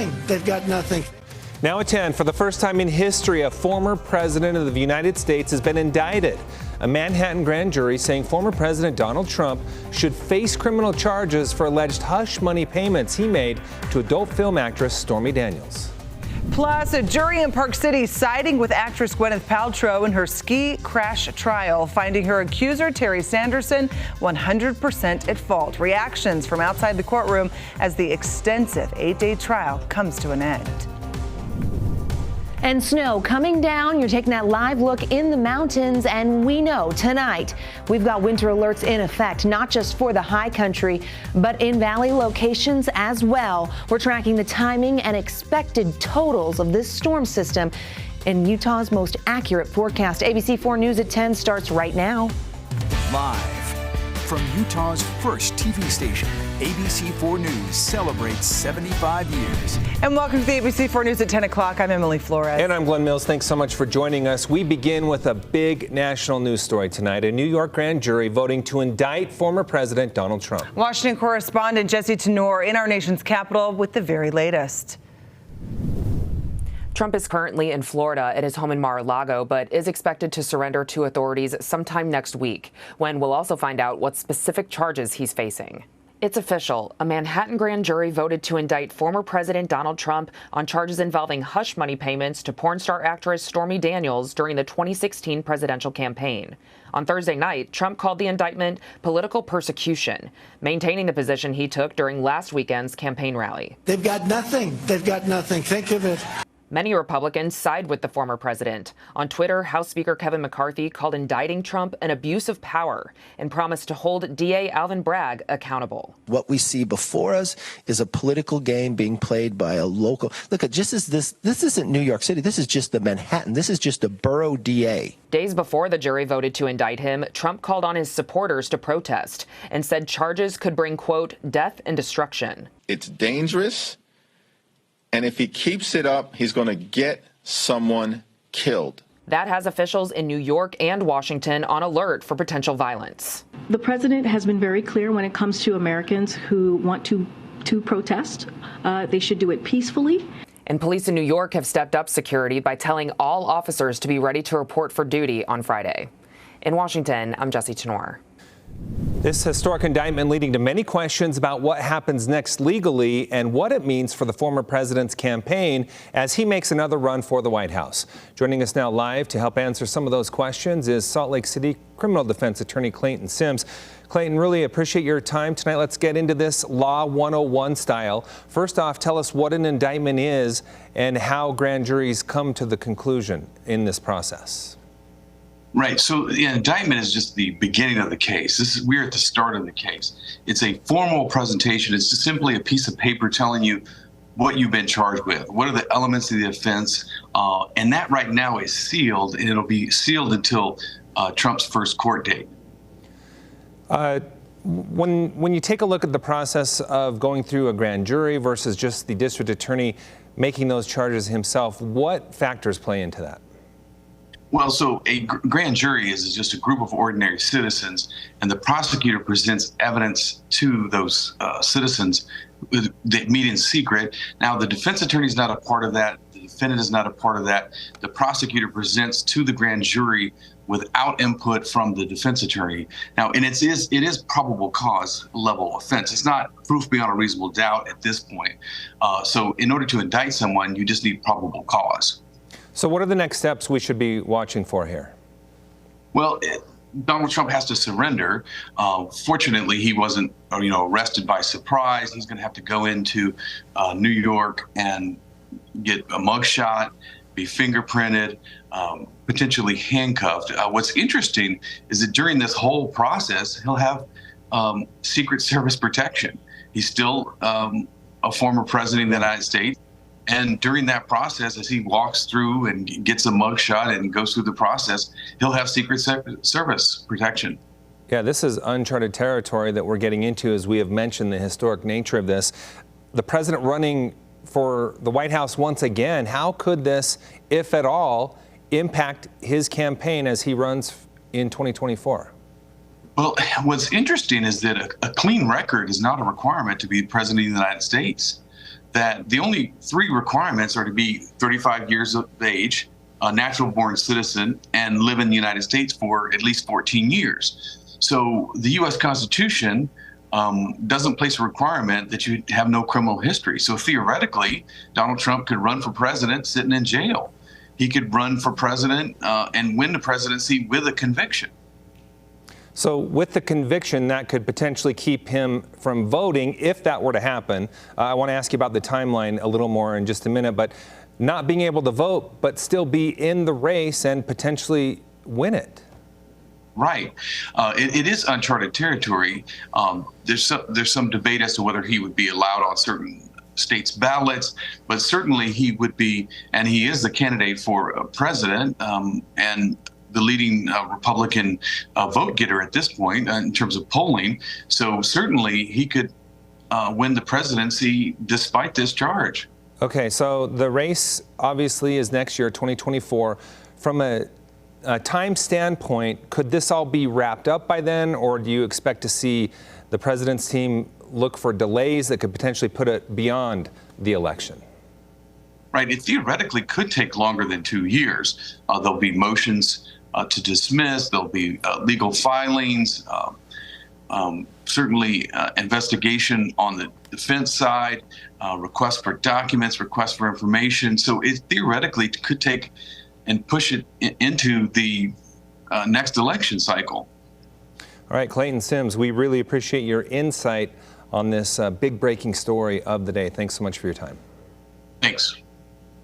nothing. They've got nothing. Now at 10, for the first time in history, a former president of the United States has been indicted. A Manhattan grand jury saying former President Donald Trump should face criminal charges for alleged hush money payments he made to adult film actress Stormy Daniels. Plus, a jury in Park City siding with actress Gwyneth Paltrow in her ski crash trial, finding her accuser, Terry Sanderson, 100% at fault. Reactions from outside the courtroom as the extensive 8-day trial comes to an end. And snow coming down. You're taking that live look in the mountains, and we know tonight we've got winter alerts in effect, not just for the high country, but in valley locations as well. We're tracking the timing and expected totals of this storm system in Utah's most accurate forecast. ABC 4 News at 10 starts right now. Live from Utah's first TV station, ABC 4 News celebrates 75 years. And welcome to the ABC 4 News at 10 o'clock. I'm Emily Flores. And I'm Glenn Mills. Thanks so much for joining us. We begin with a big national news story tonight. A New York grand jury voting to indict former President Donald Trump. Washington correspondent Jesse Tenor in our nation's capital with the very latest. Trump is currently in Florida at his home in Mar-a-Lago, but is expected to surrender to authorities sometime next week, when we'll also find out what specific charges he's facing. It's official. A Manhattan grand jury voted to indict former President Donald Trump on charges involving hush money payments to porn star actress Stormy Daniels during the 2016 presidential campaign. On Thursday night, Trump called the indictment political persecution, maintaining the position he took during last weekend's campaign rally. They've got nothing. They've got nothing. Think of it. Many Republicans side with the former president. On Twitter, House Speaker Kevin McCarthy called indicting Trump an abuse of power and promised to hold DA Alvin Bragg accountable. What we see before us is a political game being played by a local. Look, just as this isn't New York City. This is just the Manhattan. This is just a borough DA. Days before the jury voted to indict him, Trump called on his supporters to protest and said charges could bring, quote, death and destruction. It's dangerous. And if he keeps it up, he's going to get someone killed. That has officials in New York and Washington on alert for potential violence. The president has been very clear when it comes to Americans who want to protest. They should do it peacefully. And police in New York have stepped up security by telling all officers to be ready to report for duty on Friday. In Washington, I'm Jesse Tenor. This historic indictment leading to many questions about what happens next legally and what it means for the former president's campaign as he makes another run for the White House. Joining us now live to help answer some of those questions is Salt Lake City criminal defense attorney Clayton Sims. Clayton, really appreciate your time tonight. Let's get into this Law 101 style. First off, tell us what an indictment is and how grand juries come to the conclusion in this process. Right. So the indictment is just the beginning of the case. We're at the start of the case. It's a formal presentation. It's just simply a piece of paper telling you what you've been charged with, what are the elements of the offense, and that right now is sealed, and it'll be sealed until Trump's first court date. When you take a look at the process of going through a grand jury versus just the district attorney making those charges himself, what factors play into that? Well, so a grand jury is just a group of ordinary citizens, and the prosecutor presents evidence to those citizens that meet in secret. Now, the defense attorney is not a part of that. The defendant is not a part of that. The prosecutor presents to the grand jury without input from the defense attorney. Now, and it is probable cause level offense. It's not proof beyond a reasonable doubt at this point. So in order to indict someone, you just need probable cause. So what are the next steps we should be watching for here? Well, Donald Trump has to surrender. Fortunately, he wasn't, arrested by surprise. He's going to have to go into New York and get a mugshot, be fingerprinted, potentially handcuffed. What's interesting is that during this whole process, he'll have Secret Service protection. He's still a former president of the United States. And during that process, as he walks through and gets a mugshot and goes through the process, he'll have Secret Service protection. Yeah, this is uncharted territory that we're getting into, as we have mentioned the historic nature of this. The president running for the White House once again, how could this, if at all, impact his campaign as he runs in 2024? Well, what's interesting is that a clean record is not a requirement to be president of the United States. that the only 3 requirements are to be 35 years of age, a natural-born citizen, and live in the United States for at least 14 years. So the U.S. Constitution doesn't place a requirement that you have no criminal history. So theoretically, Donald Trump could run for president sitting in jail. He could run for president and win the presidency with a conviction. So with the conviction, that could potentially keep him from voting if that were to happen. I want to ask you about the timeline a little more in just a minute, but not being able to vote, but still be in the race and potentially win it. Right. It is uncharted territory. There's some debate as to whether he would be allowed on certain states' ballots, but certainly he would be, and he is the candidate for president and the leading Republican vote getter at this point in terms of polling. So certainly he could win the presidency despite this charge. Okay, so the race obviously is next year, 2024. From a time standpoint, could this all be wrapped up by then, or do you expect to see the president's team look for delays that could potentially put it beyond the election? Right, it theoretically could take longer than 2 years. There'll be motions to dismiss, there'll be legal filings, certainly investigation on the defense side, requests for documents, requests for information. So it theoretically could take and push it into the next election cycle. All right, Clayton Sims, we really appreciate your insight on this big breaking story of the day. Thanks so much for your time. Thanks.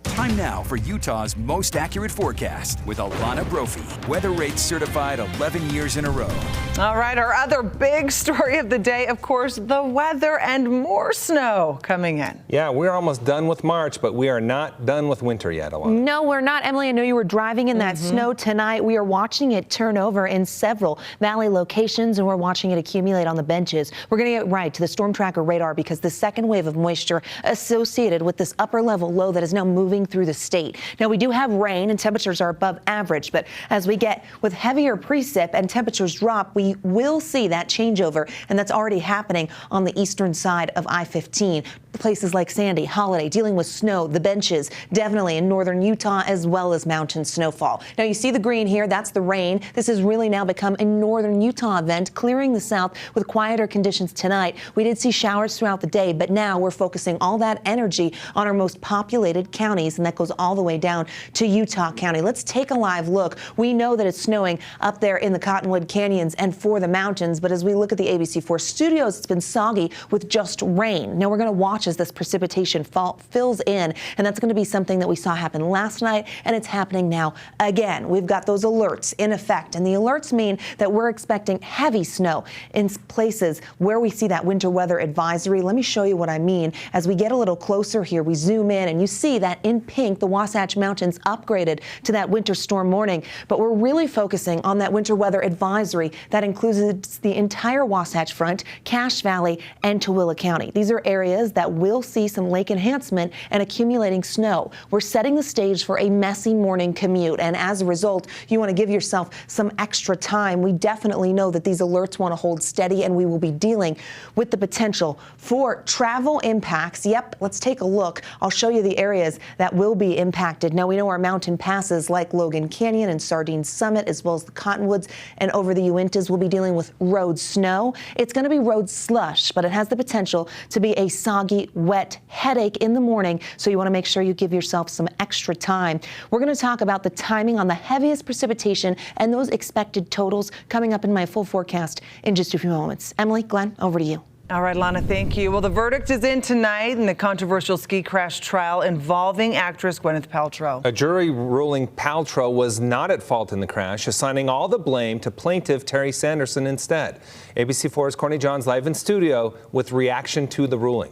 Time now for Utah's most accurate forecast with Alana Brophy. Weather rates certified 11 years in a row. All right, our other big story of the day, of course, the weather and more snow coming in. Yeah, we're almost done with March, but we are not done with winter yet, Alana. No, we're not. Emily, I know you were driving in that snow tonight. We are watching it turn over in several valley locations, and we're watching it accumulate on the benches. We're going to get right to the storm tracker radar because the second wave of moisture associated with this upper level low that is now moving through the state. Now, we do have rain and temperatures are above average, but as we get with heavier precip and temperatures drop, we will see that changeover, and that's already happening on the eastern side of I-15. Places like Sandy, Holiday, dealing with snow, the benches, definitely in northern Utah, as well as mountain snowfall. Now, you see the green here, that's the rain. This has really now become a northern Utah event, clearing the south with quieter conditions tonight. We did see showers throughout the day, but now we're focusing all that energy on our most populated counties, and that goes all the way down to Utah County. Let's take a live look. We know that it's snowing up there in the Cottonwood Canyons and for the mountains, but as we look at the ABC4 studios, it's been soggy with just rain. Now, we're going to watch as this precipitation fills in, and that's going to be something that we saw happen last night, and it's happening now again. We've got those alerts in effect, and the alerts mean that we're expecting heavy snow in places where we see that winter weather advisory. Let me show you what I mean. As we get a little closer here, we zoom in, and you see that in pink, the Wasatch Mountains upgraded to that winter storm warning, but we're really focusing on that winter weather advisory that includes the entire Wasatch Front, Cache Valley, and Tooele County. These are areas that will see some lake enhancement and accumulating snow. We're setting the stage for a messy morning commute, and as a result, you want to give yourself some extra time. We definitely know that these alerts want to hold steady, and we will be dealing with the potential for travel impacts. Yep, let's take a look. I'll show you the areas that will be impacted. Now, we know our mountain passes like Logan Canyon and Sardine Summit, as well as the Cottonwoods and over the Uintas, will be dealing with road snow. It's going to be road slush, but it has the potential to be a soggy, wet headache in the morning, so you want to make sure you give yourself some extra time. We're going to talk about the timing on the heaviest precipitation and those expected totals coming up in my full forecast in just a few moments. Emily, Glenn, over to you. All right, Lana, thank you. Well, the verdict is in tonight in the controversial ski crash trial involving actress Gwyneth Paltrow. A jury ruling Paltrow was not at fault in the crash, assigning all the blame to plaintiff Terry Sanderson instead. ABC4's Courtney Johns live in studio with reaction to the ruling.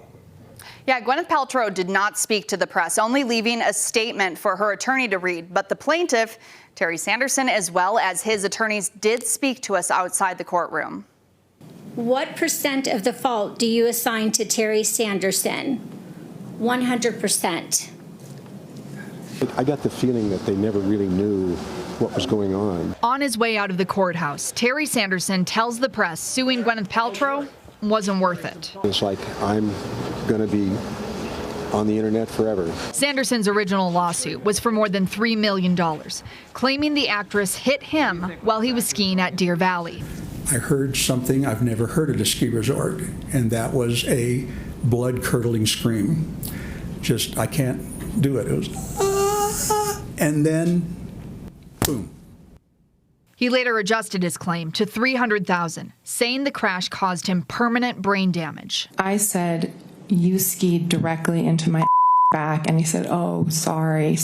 Yeah, Gwyneth Paltrow did not speak to the press, only leaving a statement for her attorney to read. But the plaintiff, Terry Sanderson, as well as his attorneys, did speak to us outside the courtroom. What % of the fault do you assign to Terry Sanderson? 100%. I got the feeling that they never really knew what was going on. On his way out of the courthouse, Terry Sanderson tells the press suing Gwyneth Paltrow wasn't worth it. It's like I'm going to be on the internet forever. Sanderson's original lawsuit was for more than $3 million, claiming the actress hit him while he was skiing at Deer Valley. I heard something I've never heard at a ski resort, and that was a blood-curdling scream. Just, I can't do it. It was, and then, boom. He later adjusted his claim to $300,000, saying the crash caused him permanent brain damage. I said, "You skied directly into my back," and he said, "Oh, sorry,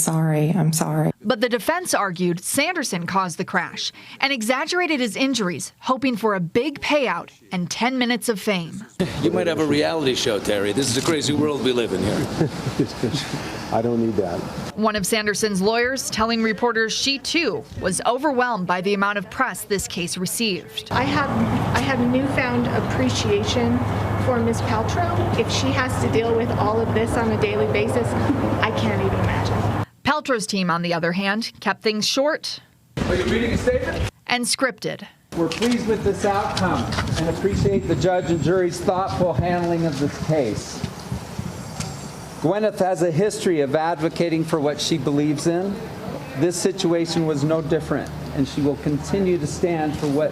I'm sorry." But the defense argued Sanderson caused the crash and exaggerated his injuries, hoping for a big payout and 10 minutes of fame. You might have a reality show, Terry. This is a crazy world we live in here. I don't need that. One of Sanderson's lawyers telling reporters she, too, was overwhelmed by the amount of press this case received. I have newfound appreciation for Ms. Paltrow. If she has to deal with all of this on a daily basis, I can't even imagine. Paltrow's team, on the other hand, kept things short Are you reading a statement? and scripted. We're pleased with this outcome and appreciate the judge and jury's thoughtful handling of this case. Gwyneth has a history of advocating for what she believes in. This situation was no different, and she will continue to stand for what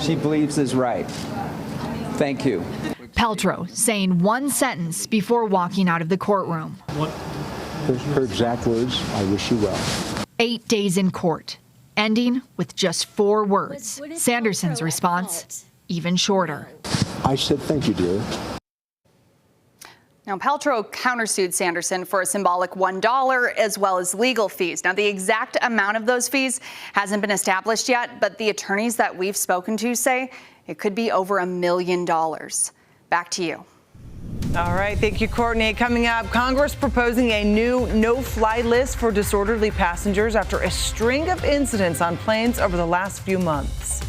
she believes is right. Thank you. Paltrow saying one sentence before walking out of the courtroom. Her exact words, "I wish you well." 8 days in court, ending with just 4 words. Sanderson's response, even shorter. I said, "Thank you, dear." Now, Paltrow countersued Sanderson for a symbolic $1 as well as legal fees. Now, the exact amount of those fees hasn't been established yet, but the attorneys that we've spoken to say it could be over $1 million. Back to you. All right, thank you, Courtney. Coming up, Congress proposing a new no-fly list for disorderly passengers after a string of incidents on planes over the last few months.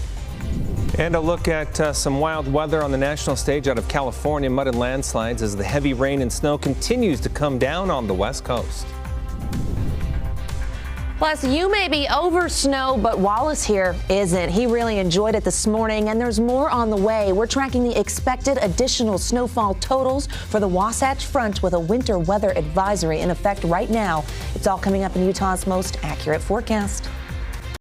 And a look at some wild weather on the national stage out of California. Mud and landslides as the heavy rain and snow continues to come down on the West Coast. Plus, you may be over snow, but Wallace here isn't. He really enjoyed it this morning, and there's more on the way. We're tracking the expected additional snowfall totals for the Wasatch Front with a winter weather advisory in effect right now. It's all coming up in Utah's most accurate forecast.